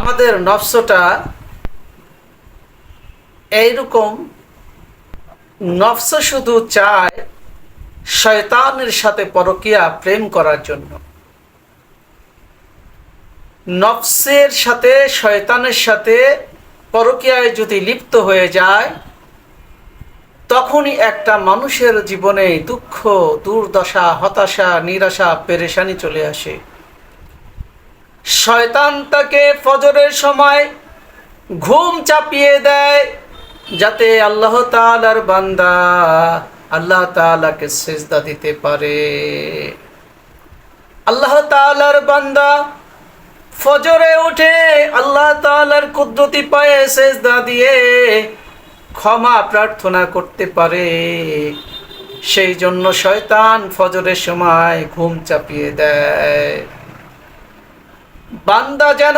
আমাদের নফসটা এইরকম, নফস শুধু চায় শয়তানের সাথে পরকীয়া প্রেম করার জন্য। নফসের সাথে শয়তানের সাথে পরকীয়ায় যদি লিপ্ত হয়ে যায়, তখনই একটা মানুষের জীবনে দুঃখ, দুর্দশা, হতাশা, নিরাশা, পেরেশানি চলে আসে। শয়তান তাকে ফজরের সময় ঘুম চাপিয়ে দেয়, যাতে আল্লাহ তাআলার বান্দা আল্লাহ তাআলাকে সিজদা দিতে পারে। আল্লাহ তাআলার বান্দা ফজরে উঠে আল্লাহ তাআলার কুদরতি পায়ে সিজদা দিয়ে ক্ষমা প্রার্থনা করতে পারে। সেই জন্য শয়তান ফজরের সময় ঘুম চাপিয়ে দেয়। বান্দা যেন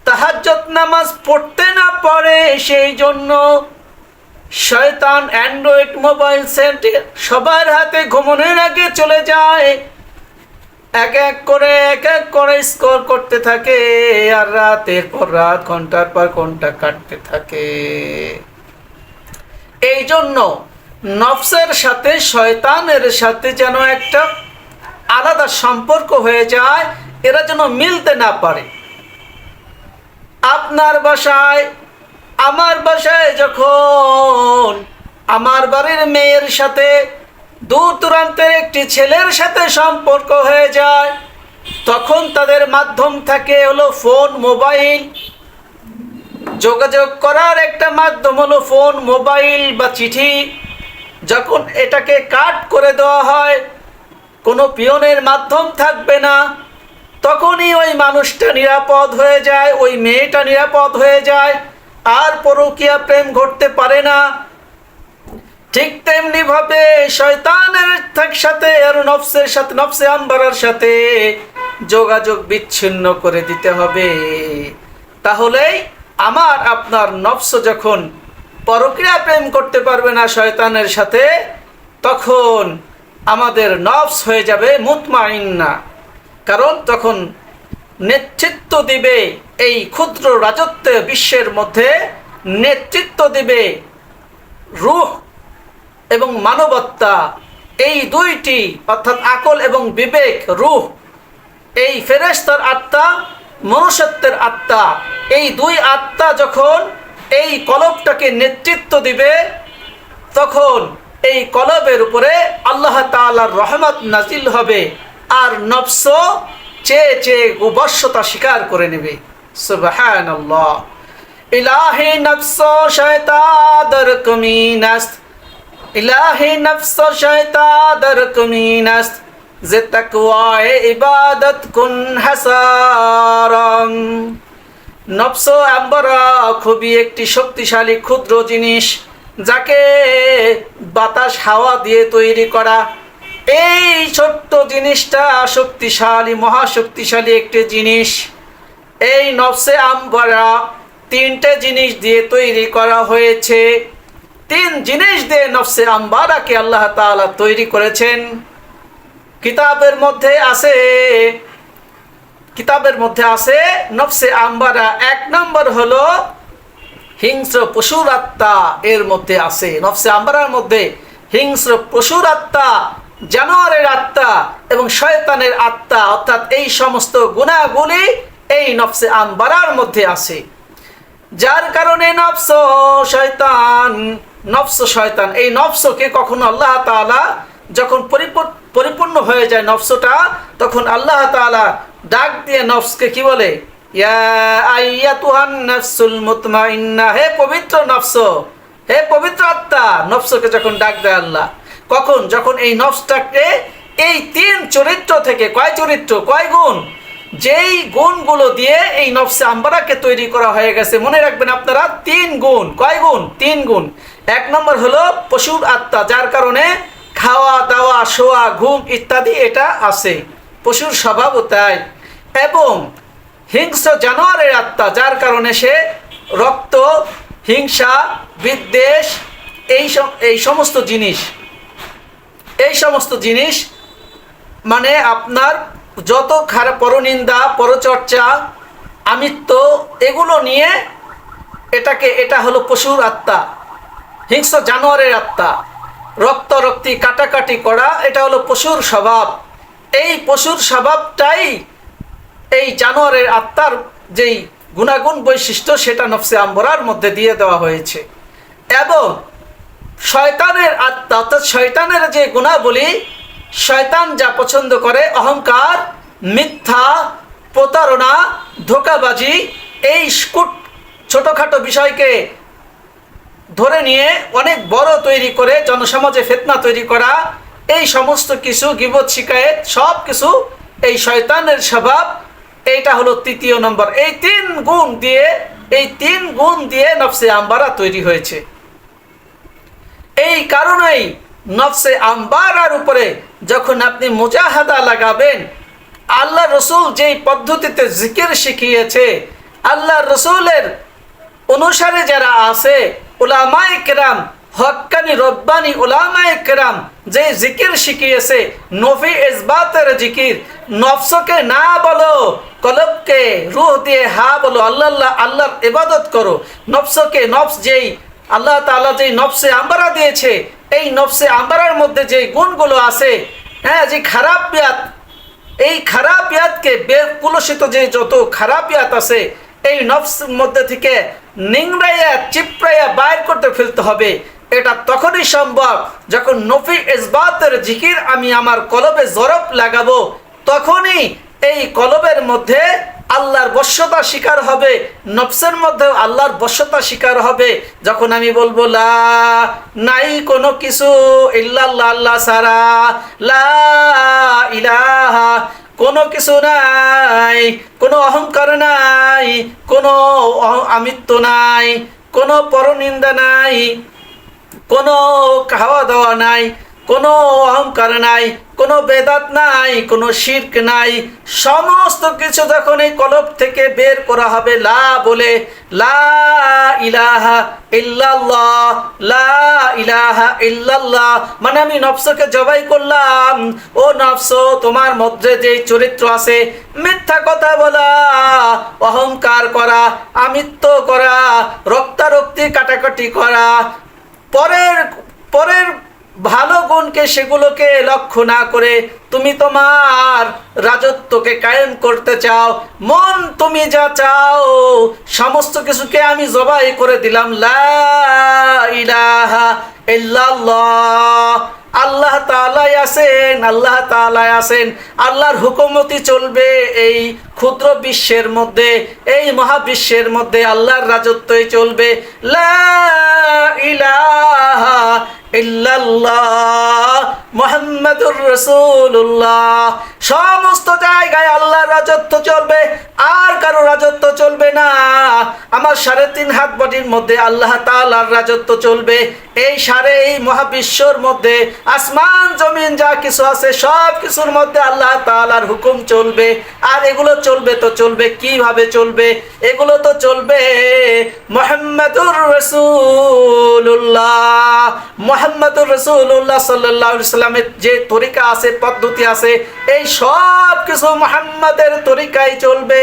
তাহাজ্জুদ নামাজ পড়তে না পারে, সেই জন্য শয়তান অ্যান্ড্রয়েড মোবাইল সেট সবার হাতে ঘুমানোর আগে চলে যায়, এক এক করে স্কোর করতে থাকে, আর রাতের পর রাত, ঘন্টার পর ঘন্টা কাটতে থাকে। এই জন্য নফসের সাথে শয়তানের সাথে যেন একটা আলাদা সম্পর্ক হয়ে যায়, এরা যেন মিলতে না পারে। আপনার বাসায় আমার বাসায় যখন আমার বাড়ির মেয়ের সাথে দূর দূরান্তের একটি ছেলের সাথে সম্পর্ক হয়ে যায়, তখন তাদের মাধ্যম থাকে হলো ফোন, মোবাইল। যোগাযোগ করার একটা মাধ্যম হলো ফোন, মোবাইল বা চিঠি। যখন এটাকে কাট করে দেওয়া হয়, কোনো পিয়নের মাধ্যম থাকবে না, তখনই ওই মানুষটা নিরাপদ হয়ে যায়, ওই মেয়েটা নিরাপদ হয়ে যায়, আর পরকীয়া প্রেম ঘটতে পারে না। ঠিক তেমনি ভাবে শয়তানের সাথে আর নফসের সাথে, নফসে আমবারার সাথে যোগাযোগ বিচ্ছিন্ন করে দিতে হবে। তাহলেই আমার আপনার নফস যখন পরকীয়া প্রেম করতে পারবে না শয়তানের সাথে, তখন আমাদের নফস হয়ে যাবে মুতমাইন্না। কারণ তখন নেতৃত্ব দিবে এই ক্ষুদ্র রাজত্ব বিশ্বের মধ্যে, নেতৃত্ব দিবে রূহ এবং মানবত্তা, এই দুইটি, অর্থাৎ আকল এবং বিবেক, রূহ, এই ফেরেশতার আত্মা, মনুষ্যত্বের আত্মা, এই দুই আত্মা যখন এই কলবটাকে নেতৃত্ব দিবে, তখন এই কলবের উপরে আল্লাহ তাআলার রহমত নাজিল হবে, আর নফস চেয়ে চেয়ে উবশ্যতা স্বীকার করে নেবে। সুবহানাল্লাহ। ইলাহি নফস শয়তান দর কমিনাস্ত, ইলাহি নফস শয়তান দর কমিনাস্ত, যে তাকওয়ায়ে ইবাদত কুন হাসারাম। নফস আম্বারা খুবই একটি শক্তিশালী ক্ষুদ্র জিনিস, যাকে বাতাস হাওয়া দিয়ে তৈরি করা। এই ছোট্ট জিনিসটা শক্তিশালী, মহাশক্তিশালী একটি জিনিস। এই নফসে আমবারা তিনটে জিনিস দিয়ে তৈরি করা হয়েছে। তিন জিনিস দিয়ে নফসে আমবারাকে আল্লাহ তাআলা তৈরি করেছেন। কিতাবের মধ্যে আছে নফসে আমবারা। এক নম্বর হলো হিংস্র পশুর আত্মা, এর মধ্যে আছে নফসে আমবারার মধ্যে হিংস্র পশুর আত্মা, জানোয়ারের আত্মা এবং শয়তানের আত্মা, অর্থাৎ এই সমস্ত গুণাগুলি এই নফসে আমবারার মধ্যে আছে। যার কারণে নফস শয়তান এই নফসকে কখনো আল্লাহ তাআলা যখন পরিপূর্ণ হয়ে যায় নফসটা, তখন আল্লাহ তাআলা ডাক দিয়ে নফসকে কি বলে? ইয়া আইয়াতুহান নাফসুল মুতমাইন্না, হে পবিত্র নফস, হে পবিত্র আত্মা। নফসকে যখন ডাক দেয় আল্লাহ, কখন? যখন এই নফসটাকে এই তিন চরিত্র থেকে, কয় চরিত্র, কয় গুণ, যেই গুণগুলো দিয়ে এই নফসে আমবারাকে তৈরি করা হয়ে গেছে, মনে রাখবেন আপনারা, তিন গুণ। কয় গুণ? তিন গুণ। এক নম্বর হলো পশুর আত্মা, যার কারণে খাওয়া দাওয়া, শোয়া, ঘুম ইত্যাদি এটা আছে, পশুর স্বভাবও তাই। এবং হিংস্র জানোয়ারের আত্মা, যার কারণে সে রক্ত, হিংসা, বিদ্বেষ, এই সমস্ত জিনিস মানে আপনার যত খারাপ, পরনিন্দা, পরচর্চা, আমিত্ব, এগুলো নিয়ে এটা হলো পশুর আত্মা, হিংস্র জানোয়ারের আত্মা। রক্তারক্তি কাটাকাটি করা এটা হলো পশুর স্বভাব। এই পশুর স্বভাবটাই এই জানোয়ারের আত্মার যেই গুণাগুণ বৈশিষ্ট্য সেটা নফসে আম্বরার মধ্যে দিয়ে দেওয়া হয়েছে। এবং শয়তানের আত্মা অর্থাৎ শয়তানের যে গুণাবলী, শয়তান যা পছন্দ করে, অহংকার, মিথ্যা, প্রতারণা, ধোঁকাবাজি, এই ছোটোখাটো বিষয়কে ধরে নিয়ে অনেক বড় তৈরি করে জনসমাজে ফিতনা তৈরি করা, এই সমস্ত কিছু গীবত শিকায়েত সব কিছু এই শয়তানের স্বভাব। এইটা হলো তৃতীয় নম্বর। এই তিন গুণ দিয়ে নফসে আম্বারা তৈরি হয়েছে। এই কারণেই নফসে আম্বারার উপরে যখন আপনি মুজাহাদা লাগাবেন, আল্লাহ রসুল যেই পদ্ধতিতে জিকির শিখিয়েছে, আল্লাহ রসুলের অনুসারে যারা আছে উলামায়ে কেরাম, হক্কানি রব্বানি উলামায়ে কেরাম যে জিকির শিখিয়েছে, নফি ইসবাতের জিকির, নফসকে না বলো, কলবকে রূহ দিয়ে হা বলো, আল্লাহর ইবাদত করো। নফসকে, নফস যেই আল্লাহ তাআলা যেই নফসে আম্বারা দিয়েছে, এই নফসে আম্বারার মধ্যে যে গুণগুলো আছে, হ্যাঁ, যে খারাপিয়াত, এই খারাপিয়াতকে বেকুলসিত যে যত খারাপিয়াত আছে এই নফস মধ্যে থেকে নিংড়াইয়া চিপড়াইয়া বাইর করতে ফেলতে হবে। এটা তখনই সম্ভব যখন নফি ইসবাতের জিকির আমি আমার কলবে জরব লাগাবো, তখনই এই কলবের মধ্যে আল্লাহর বশ্যতা শিকার হবে, নফসের মধ্যে আল্লাহর বশ্যতা শিকার হবে। যখন আমি বলবো লা, নাই কোনো কিছু ইল্লাল্লাহ, আল্লাহ সারা, লা ইলাহা, কোনো কিছু নাই, কোনো অহংকার নাই, কোনো আমিত্ব নাই, কোনো পরনিন্দা নাই, কোনো খাওয়া দাওয়া নাই, কোনো অহংকার নাই, কোনো বেদাত নাই, কোনো শিরক নাই, সমস্ত কিছু যখন এই কলব থেকে বের করা হবে লা বলে, লা ইলাহা ইল্লাল্লাহ, লা ইলাহা ইল্লাল্লাহ, মানে আমি নফসকে জবাই করলাম। ও নফস, তোমার মধ্যে যে চরিত্র আছে, মিথ্যা কথা বলা, অহংকার করা, আমিত্ব করা, রক্তারক্তি কাটাকাটি করা, পরের ভালো গুণকে সেগুলোকে লক্ষ্য না করে তুমি তোমার রাজত্বকে কায়েম করতে চাও। মন তুমি যা চাও সমস্ত কিছুকে আমি জবাই করে দিলাম। লা ইলাহা ইল্লাল্লাহ, আল্লাহ তাআলাই আছেন, আল্লাহ তাআলাই আছেন, আল্লাহর হুকুমতি চলবে এই ক্ষুদ্র বিশ্বের মধ্যে, এই মহাবিশ্বের মধ্যে আল্লাহর রাজত্বই চলবে। লা ইলাহা ইল্লাল্লাহ মুহাম্মাদুর রাসূলুল্লাহ, সমস্ত জায়গায় আল্লাহর রাজত্ব চলবে, আর কারো রাজত্ব চলবে না। আমার 3.5 হাত বডির মধ্যে আল্লাহ তাআলার রাজত্ব চলবে। এই মহাবিশ্বর মধ্যে আসমান জমিন যা কিছু আছে সব কিছুর মধ্যে আল্লাহ তাআলার হুকুম চলবে। আর এগুলো চলবে তো চলবে কিভাবে চলবে? এগুলো তো চলবে মুহাম্মাদুর রাসূলুল্লাহ, মুহাম্মাদুর রাসূলুল্লাহ সাল্লাল্লাহু আলাইহি সাল্লামের যে তরিকা আছে, পদ্ধতি আছে, এই সব কিছু মুহাম্মাদের তরিকায় চলবে,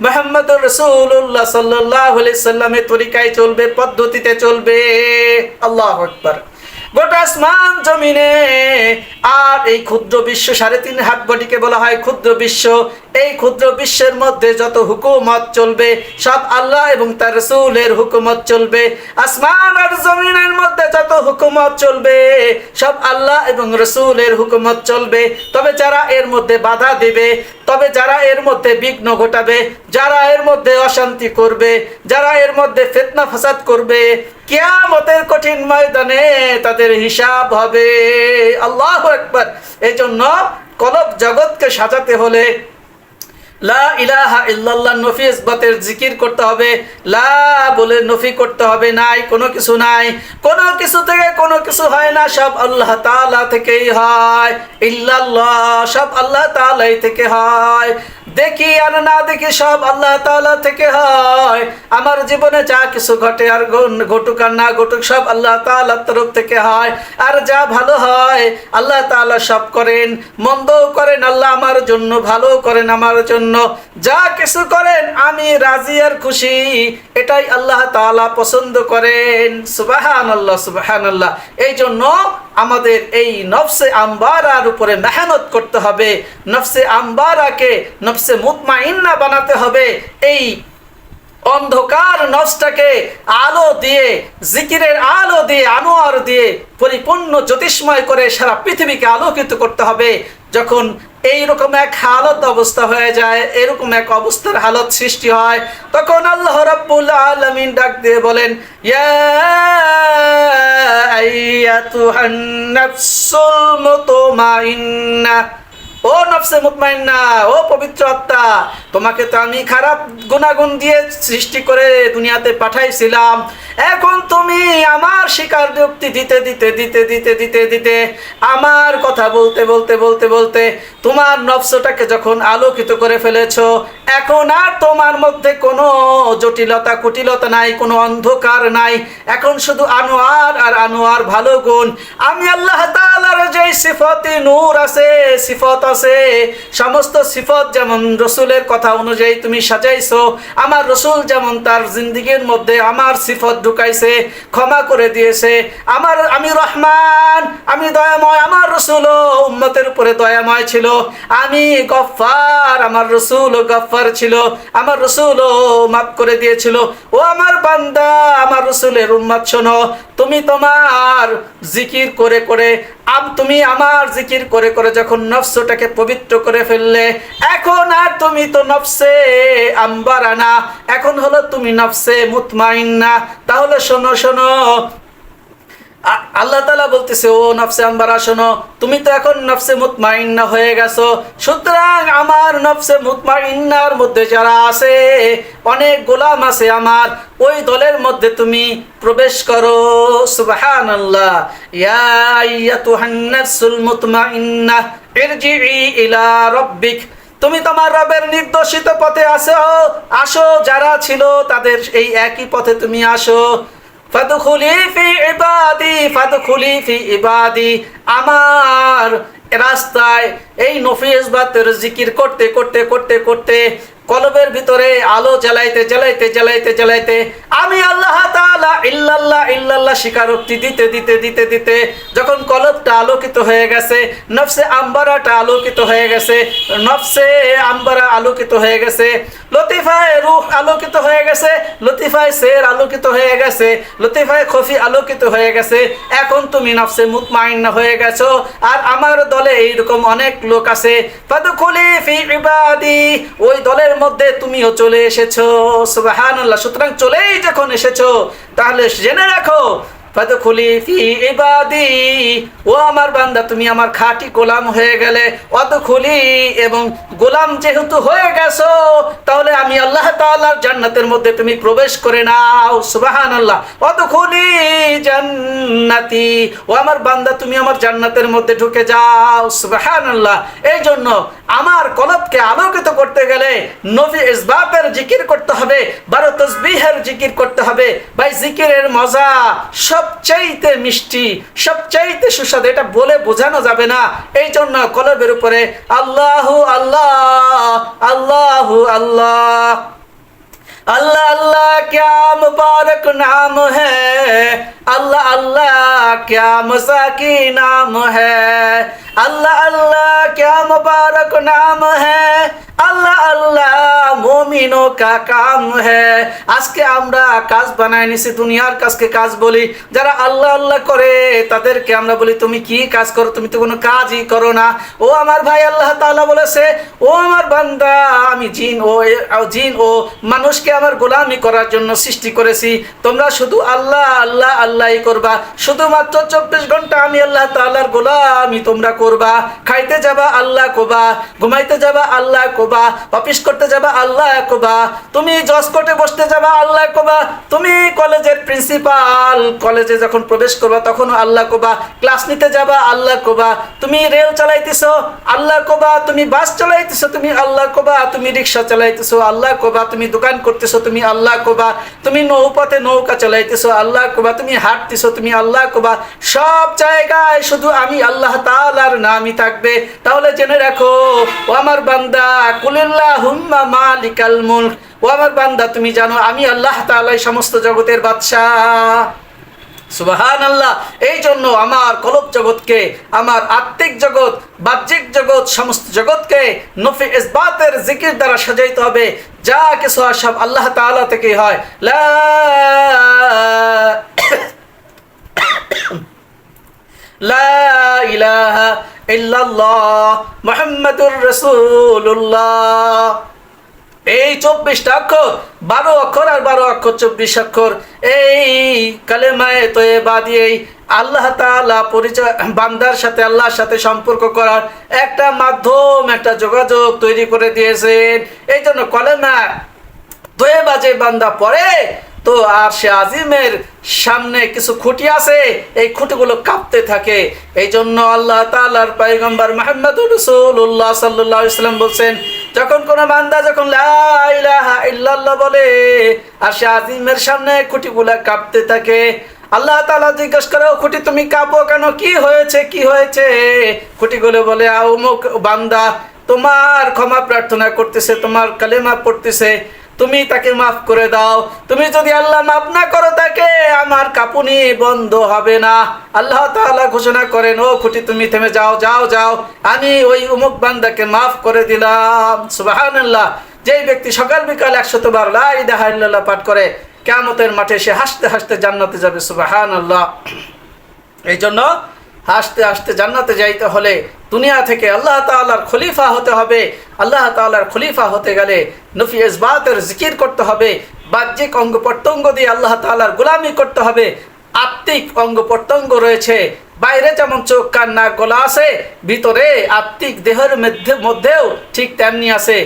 মুহাম্মাদুর রাসূলুল্লাহ সাল্লাল্লাহু আলাইহি সাল্লামের তরিকায় চলবে, পদ্ধতিতে চলবে। আল্লাহু আকবার। গোটা আসমান জমিনে আর এই ক্ষুদ্র বিশ্ব 3.5 হাত বডিকে বলা হয় ক্ষুদ্র বিশ্ব। এই ক্ষুদ্র বিশ্বের মধ্যে যত হুকুমত চলবে সব আল্লাহ এবং তার রাসূলের হুকুমত চলবে। আসমান আর জমিনের মধ্যে যত হুকুমত চলবে সব আল্লাহ এবং রাসূলের হুকুমত চলবে। তবে যারা এর মধ্যে বাধা দেবে, তবে যারা এর মধ্যে বিঘ্ন ঘটাবে, যারা এর মধ্যে অশান্তি করবে, যারা এর মধ্যে ফিতনা ফাসাদ করবে, কিয়ামতের কঠিন ময়দানে তাদের হিসাব হবে। আল্লাহু আকবার। এই জন্য কলব জগৎকে সাজাতে হলে লা ইলাহা ইল্লাল্লাহ নফি ইসবাতের জিকির করতে হবে। লা বলে নফি করতে হবে, নাই কোনো কিছু নাই, কোনো কিছু থেকে কোনো কিছু হয় না, সব আল্লাহ তাআলা থেকেই হয়। ইল্লাল্লাহ, সব আল্লাহ তাআলাই থেকে হয়। দেখি আর না দেখি সব আল্লাহ তাআলা থেকে হয়। আমার জীবনে যা কিছু ঘটে আর ঘটুক আর না ঘটুক সব আল্লাহ তাআলার তরফ থেকে হয়। আর যা ভালো হয় আল্লাহ তাআলা সব করেন, মন্দও করেন আল্লাহ আমার জন্য, ভালো করেন আমার জন্য। জন্য যা কিছু করেন আমি রাজি আর খুশি, এটাই আল্লাহ তাআলা পছন্দ করেন। সুবহানাল্লাহ সুবহানাল্লাহ। এই জন্য আমাদের এই নফসে আম্বারার উপরে মেহনত করতে হবে, নফসে আম্বারাকে নফসে মুতমাইন্না বানাতে হবে। এই অন্ধকার নফসটাকে আলো দিয়ে, জিকিরের আলো দিয়ে, আনোয়ার দিয়ে পরিপূর্ণ জ্যোতিষ্ময় করে সারা পৃথিবীকে আলোকিত করতে হবে। যখন এইরকম এক হালত অবস্থা হয়ে যায়, এরকম এক অবস্থার হালত সৃষ্টি হয়, তখন আল্লাহ রাব্বুল আলামিন ডাক দিয়ে বলেন, ইয়া আইয়াতুহান নাফসুল মুতমাইন্নাহ, ও নফসে মুতমাইন্না, ও পবিত্র আত্মা, তোমাকে তো আমি খারাপ গুণাগুণ দিয়ে সৃষ্টি করে দুনিয়াতে পাঠাইছিলাম। এখন তুমি আমার স্বীকারোক্তি দিতে দিতে দিতে দিতে দিতে দিতে আমার কথা বলতে বলতে বলতে বলতে তোমার নফসটাকে যখন আলোকিত করে ফেলেছো, এখন আর তোমার মধ্যে কোনো জটিলতা কুটিলতা নাই, কোনো অন্ধকার নাই। এখন শুধু আনোয়ার আর আনোয়ার, ভালো গুণ। আমি আল্লাহ তাআলার যে সিফাতে নূর আছে, সিফত আছে, সমস্ত সিফত যেমন রসুলের কথা অনুযায়ী তুমি সাজাইছো, আমার রসুল যেমন তার জিন্দেগির মধ্যে আমার সিফত ঢুকাইছে, ক্ষমা করে দিয়েছে। আমি রহমান, আমি দয়াময়, আমার রসুলও উম্মতের উপরে দয়াময় ছিল। আমি গফফার, আমার রসুলও গফফার ছিল, আমার রসুলও মাফ করে দিয়েছিল। ও আমার বান্দা, আমার রসুলের উম্মত শোনো, তুমি তোমার জিকির করে করে, তুমি আমার জিকির করে করে যখন নফসটাকে পবিত্র করে ফেললে, এখন আর তুমি তো নফসে আম্বারা না, এখন হলো তুমি নফসে মুতমাইন্না। তাহলে শোনো শোনো, আল্লাহ তাআলা বলতেছে, ও নফসে আম্বারা শোনো, তুমি তো এখন নফসে মুতমাইন্না হয়ে গেছো। সুতরাং আমার নফসে মুতমাইন্নার মধ্যে যারা আছে, অনেক গোলাম আছে আমার, ওই দলের মধ্যে তুমি প্রবেশ করো। সুবহানাল্লাহ। ইয়া আইয়াতুহান নাফসুল মুতমাইন্নাহ ইরজিই ইলা রাব্বিক, তুমি তোমার রবের নির্দেশিত পথে আসো, যারা ছিল তাদের এই একই পথে তুমি আসো। ফাদখুলি ফি ইবাদি, ফাদখুলি ফি ইবাদি, আমার রাস্তায় এই নফিস বাতের জিকির করতে করতে করতে করতে কলবের ভিতরে আলো জ্বালাইতে জ্বালাইতে জ্বালাইতে জ্বালাইতে আমি আল্লাহ তাআলা ইল্লাল্লাহ ইল্লাল্লাহ স্বীকারোক্তি দিতে দিতে দিতে দিতে যখন কলবটা আলোকিত হয়ে গেছে, নফসে আম্বারাটা আলোকিত হয়ে গেছে, নফসে আম্বারা আলোকিত হয়ে গেছে, লতিফায়ে রূহ আলোকিত হয়ে গেছে, লতিফায়ে সের আলোকিত হয়ে গেছে, লতিফায়ে খফি আলোকিত হয়ে গেছে, এখন তুমি নফসে মুতমাইন্না হয়ে গেছো। আর আমার দলে এইরকম অনেক লোক আছে, ফাদখুলি ফি ইবাদি, ওই দলের মধ্যে তুমিও চলে এসেছো। সুবহানাল্লাহ। সুতরাং চলেই যখন এসেছো, তাহলে জেনে রাখো, ফাদখুলি ফি ইবাদি, ও আমার বান্দা, তুমি আমার খাঁটি গোলাম হয়ে গেলে। অদখুলি, এবং গোলাম যেহেতু হয়ে গেছো, তাহলে আমি আল্লাহ তাআলার জান্নাতের মধ্যে তুমি প্রবেশ করে নাও। সুবহানাল্লাহ। অদখুলি জান্নাতি, ও আমার বান্দা, তুমি আমার জান্নাতের মধ্যে ঢুকে যাও। সুবহানাল্লাহ। এই জন্য আমার কলবকে আলোকিত করতে গেলে নবী ইসবাতের জিকির করতে হবে, 12 তাসবিহের জিকির করতে হবে। ভাই, জিকিরের মজা সবচাইতে মিষ্টি, সবচাইতে সুস্বাদু, এটা বলে বোঝানো যাবে না। এই জন্য কলবের উপরে আল্লাহু আল্লাহ, আল্লাহু আল্লাহ, अल्लाह अल्लाह क्या मुबारक नाम है, अल्लाह अल्लाह क्या मज़ाकी नाम है, अल्लाह अल्लाह क्या मुबारक नाम है, अल्लाह अल्लाह मोमिनों का काम है। আজকে আমরা কাজ বানায় নিছি, দুনিয়ার কাজকে কাজ বলি। যারা আল্লাহ আল্লাহ করে তাদেরকে আমরা বলি, তুমি কি কাজ করো? তুমি তো কোনো কাজই করো না। ও আমার ভাই, আল্লাহ তাআলা বলেছে, ও আমার বান্দা, আমি জিন ও মানুষকে আমার গোলামি করার জন্য সৃষ্টি করেছি। তোমরা শুধু আল্লাহ আল্লাহ আল্লাহই করবা, শুধুমাত্র 24 ঘন্টা আমি আল্লাহ তাআলার গোলামি তোমরা করবা। খাইতে যাবা আল্লাহ কোবা, ঘুমাইতে যাবা আল্লাহ কোবা, অফিস করতে যাবা আল্লাহ কোবা, তুমি জজ কোর্টে বসতে যাবা আল্লাহ কোবা, তুমি কলেজের প্রিন্সিপাল কলেজে যখন প্রবেশ করবা তখন আল্লাহ কোবা, ক্লাস নিতে যাবা আল্লাহ কোবা, তুমি রেল চালাইতেছো আল্লাহ কোবা, তুমি বাস চালাইতেছো তুমি আল্লাহ কোবা, তুমি রিক্সা চালাইতেছো আল্লাহ কোবা, তুমি দোকান করতেছো তুমি আল্লাহ কোবা, তুমি নৌপথে নৌকা চালাইতেছো আল্লাহ কোবা, তুমি হাঁটতেছো তুমি আল্লাহ কোবা। সব জায়গায় শুধু আমি আল্লাহ তাআলার নামই থাকবে। তাহলে জেনে রাখো, ও আমার বান্দা, কুলিল্লাহুম্মা মালিকাল মুলক, ও আমার বান্দা তুমি জানো আমি আল্লাহ তাআলাই সমস্ত জগতের বাদশাহ। সুবহানাল্লাহ। এই জন্য আমার কলব জগৎকে, আমার আত্মিক জগৎ, বাহ্যিক জগৎ, সমস্ত জগৎকে নফি ইসবাতের জিকির দ্বারা সাজাইতে হবে। যা কিছু হয় সব আল্লাহ তাআলা থেকেই হয়। লা লা ইলাহা ইল্লাল্লাহ মুহাম্মাদুর রাসূলুল্লাহ। এই 24টা অক্ষর, 12 অক্ষর আর 12 অক্ষর 24 অক্ষর, এই কালেমায়ে তয়্যেবা দিয়েই আল্লাহ তাআলা পরিচয়, বান্দার সাথে আল্লাহর সাথে সম্পর্ক করার একটা মাধ্যম, একটা যোগাযোগ তৈরি করে দিয়েছেন। এই জন্য কালেমা তয়্যেবা যে বান্দা পড়ে, তো আর সে আজিমের সামনে কিছু খুঁটি আছে, এই খুঁটিগুলো কাঁপতে থাকে। এই জন্য আল্লাহ তাআলার পয়গম্বর মুহাম্মদুর রাসূলুল্লাহ সাল্লাল্লাহু আলাইহি ওয়াসাল্লাম বলছেন, যখন কোনো বান্দা যখন লা ইলাহা ইল্লাল্লাহ বলে আর সে আজিমের সামনে খুঁটিগুলো কাঁপতে থাকে, আল্লাহ তাআলা জিজ্ঞেস করে, ও খুঁটি তুমি কাঁপো কেন, কি হয়েছে কি হয়েছে? খুঁটিগুলো বলে, অমুক বান্দা তোমার ক্ষমা প্রার্থনা করতেছে, তোমার কালেমা পড়তেছে, তুমি তাকে মাফ করে দাও। তুমি যদি আল্লাহ মাফ না করো তাকে, আমার কাঁপুনি বন্ধ হবে না। আল্লাহ তাআলা ঘোষণা করেন, ও খুঁটি তুমি থেমে যাও, যাও যাও, আমি ওই অমুক বান্দাকে মাফ করে দিলাম। সুবহানাল্লাহ। যেই ব্যক্তি সকাল বিকাল 100 বার লা ইলাহা ইল্লাল্লাহ পাঠ করে, কিয়ামতের মাঠে সে হাসতে হাসতে জান্নাতে যাবে। সুবহানাল্লাহ। এই জন্য হাসতে হাসতে জান্নাতে যাইতে হলে দুনিয়া থেকে আল্লাহ তাআলার খলিফা হতে হবে। আল্লাহ তাআলার খলিফা হতে গেলে নফি ইসবাতের জিকির করতে হবে, বাহ্যিক অঙ্গ প্রত্যঙ্গ দিয়ে আল্লাহ তাআলার গোলামি করতে হবে। আত্মিক অঙ্গ প্রত্যঙ্গ রয়েছে, বাইরে যেমন চোখ কান নাক গলা আছে, ভিতরে আত্মিক দেহের মধ্যেও ঠিক তেমনি আছে।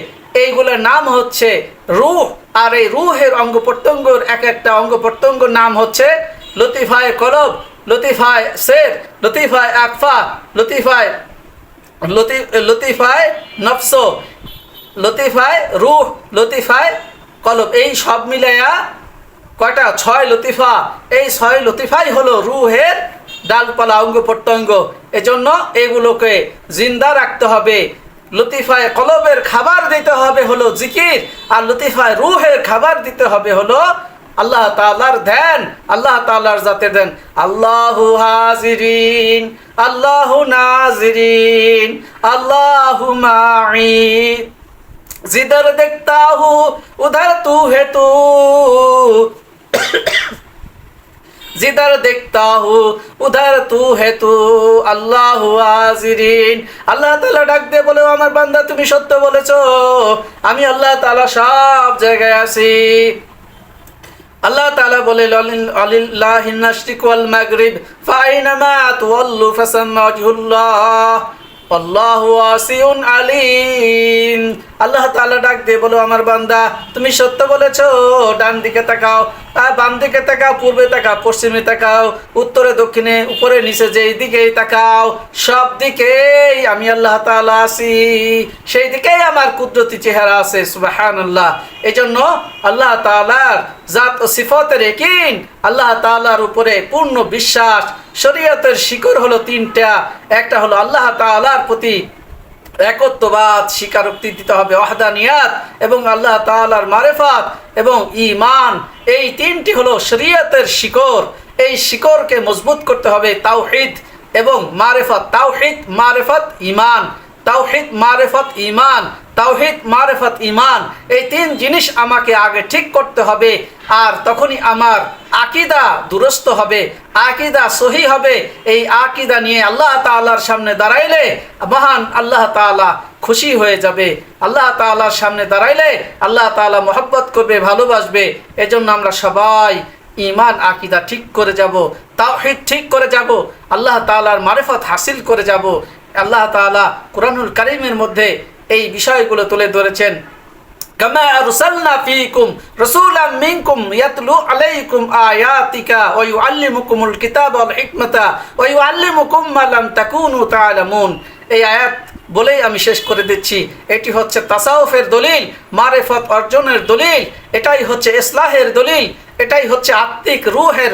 এইগুলোর নাম হচ্ছে রূহ। আর এই রূহের অঙ্গ প্রত্যঙ্গর এক একটা অঙ্গ প্রত্যঙ্গর নাম হচ্ছে লতিফায়ে কলব, লতিফায়ে সের, লতিফায়ে আকফা, লতিফায়ে নফস, লতিফায়ে রূহ, লতিফায়ে কলব। এই সব মিলাইয়া কয়টা? 6 লতিফা। এই 6 লতিফাই হলো রূহের ডালপালা অঙ্গ প্রত্যঙ্গ। এজন্য এগুলোকে জিন্দা রাখতে হবে। লতিফায়ে কলবের খাবার দিতে হবে হলো জিকির, আর লতিফায়ে রূহের খাবার দিতে হবে হলো আল্লাহ তাআলার ধ্যান, আল্লাহ তাআলার জাতের ধ্যান। আল্লাহু হাজিরিন, আল্লাহু নাজিরিন, আল্লাহু মাঈ, जिधर देखता हूँ उधर तू है तू, जिधर देखता हूँ उधर तू है तू, আল্লাহু হাজিরিন। আল্লাহ তাআলা ডাক দিয়ে বলে, আমার বান্দা তুমি সত্য বলেছো, আমি আল্লাহ তাআলা সব জায়গায় আছি। আল্লাহ তাআলা বলে, লিল্লাহিল মাশরিক ওয়াল মাগরিব ফাইনামা তুওয়াল্লু ফাসাম্মা ওয়াজহুল্লাহ আল্লাহু ওয়াসিউন আলিম। আল্লাহ তাআলা ডাক দিয়ে বলো, আমার বান্দা তুমি সত্য বলেছো, ডান দিকে তাকাও, বাম দিকে তাকাও, পূর্বে তাকাও, পশ্চিমে তাকাও, উত্তরে দক্ষিণে উপরে নিচে যেই দিকেই তাকাও, সব দিকেই আমি আল্লাহ তাআলা আছি, সেই দিকেই আমার কুদরতি চেহারা আছে। সুবহানাল্লাহ। এজন্য আল্লাহ তাআলার জাত ও সিফাতের ইয়াকিন, আল্লাহ তাআলার উপরে পূর্ণ বিশ্বাস। শরীয়তের শিকড় হলো 3টা। একটা হলো আল্লাহ তাআলার প্রতি একত্ববাদ স্বীকারোক্তি দিতে হবে, ওয়াহদানিয়াত, এবং আল্লাহ তাআলার মারিফাত এবং ঈমান। এই 3টি হলো শরীয়তের শিকড়। এই শিকড়কে মজবুত করতে হবে তাওহীদ এবং মারিফাত, তাওহীদ মারিফাত ঈমান, তাওহীদ মারিফাত ঈমান, তাওহীদ মারিফাত ঈমান। এই 3 জিনিস আমাকে আগে ঠিক করতে হবে, আর তখনই আমার আকীদা দুরস্ত হবে, আকীদা সহি হবে। এই আকীদা নিয়ে আল্লাহ তাআলার সামনে দাঁড়াইলে মহান আল্লাহ তাআলা খুশি হয়ে যাবে। আল্লাহ তাআলার সামনে দাঁড়াইলে আল্লাহ তাআলা মহব্বত করবে, ভালোবাসবে। এজন্য আমরা সবাই ঈমান আকীদা ঠিক করে যাব, তাওহীদ ঠিক করে যাব, আল্লাহ তাআলার মারিফাত হাসিল করে যাব। আল্লাহ তাআলা কুরআনুল কারীমের মধ্যে এই বিষয়গুলো তুলে ধরেছেন। কামা আরসালনা ফীকুম রাসূলাম মিনকুম ইয়াতলু আলাইকুম আয়াতিকা ওয়া ইউআল্লিমুকুমুল কিতাবা ওয়াল হিকমাতা ওয়া ইউআল্লিমুকুম মা লাম তাকুনু তা'লামুন। এই আয়াত বলেই আমি শেষ করে দিচ্ছি। এটি হচ্ছে তাসাউফের দলিল, মারিফত অর্জনের দলিল, এটাই হচ্ছে ইসলাহের দলিল, এটাই হচ্ছে আত্মিক রূহের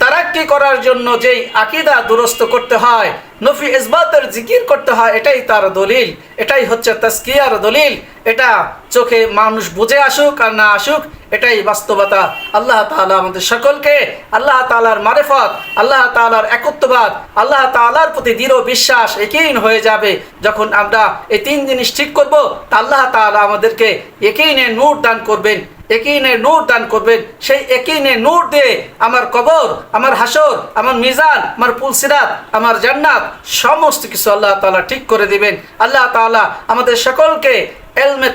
তারাক্কি করার জন্য যেই আকীদা দুরস্ত করতে হয়, নফি ইসবাতের জিকির করতে হয়, এটাই তার দলিল, এটাই হচ্ছে তাজকিয়ার দলিল। এটা চোখে মানুষ বুঝে আসুক আর না আসুক, এটাই বাস্তবতা। আল্লাহ তাআলা আমাদের সকলকে আল্লাহ তাআলার মারিফত, আল্লাহ তাআলার একত্ববাদ, আল্লাহ তাআলার প্রতি দৃঢ় বিশ্বাস ইয়াকিন হয়ে যাবে যখন আমরা এই তিন জিনিস ঠিক করব। তা আল্লাহ তাআলা আমাদেরকে ইয়াকিনের নূর দান করবেন, ইয়াকিনের নূর দান করবেন। সেই ইয়াকিনের নূর দিয়ে আমার কবর, আমার হাসর, আমার মিজান, আমার পুলসিরাত, আমার জান্নাত সমস্ত কিছু আল্লাহ তাআলা ঠিক করে দিবেন। আল্লাহ তাআলা আমাদের সকলকে ইলমে